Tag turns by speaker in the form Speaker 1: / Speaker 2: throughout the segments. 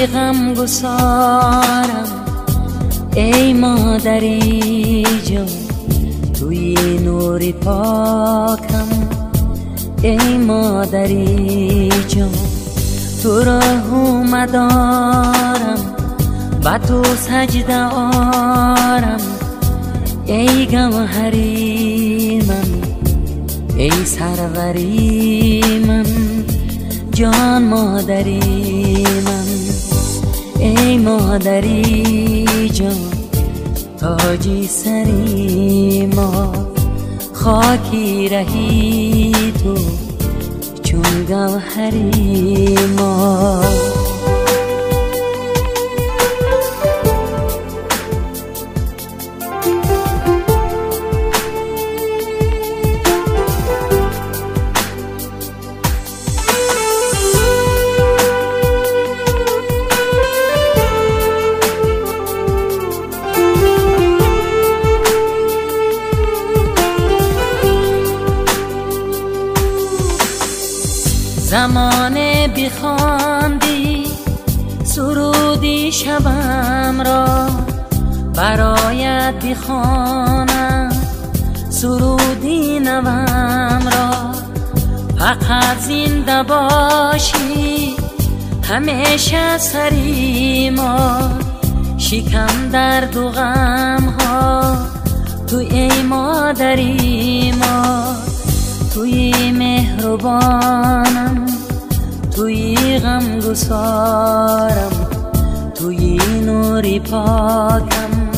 Speaker 1: غم گسارم ای مادری جان، توی نور پاکم ای مادری جان. تو را اومدارم با تو سجده آرم ای گوهری من ای سروری من، جان مادری من ای مادری جان. تاجی سری ما خاکی رهی تو چون گوهری ما. زمانه بخواندی سرودی شبم را، برایت بخوانم سرودی نوم را. فقط زنده باشی همیشه سری ما، شکم درد و غم ها تو ای مادری ما. توی مهربانم توی غم گسارم توی نور پاکم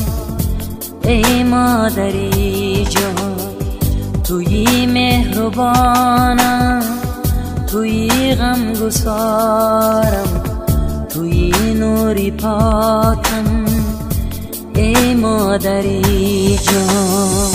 Speaker 1: ای مادری جان. توی مهربانم توی غم گسارم توی نور پاکم ای مادری جان.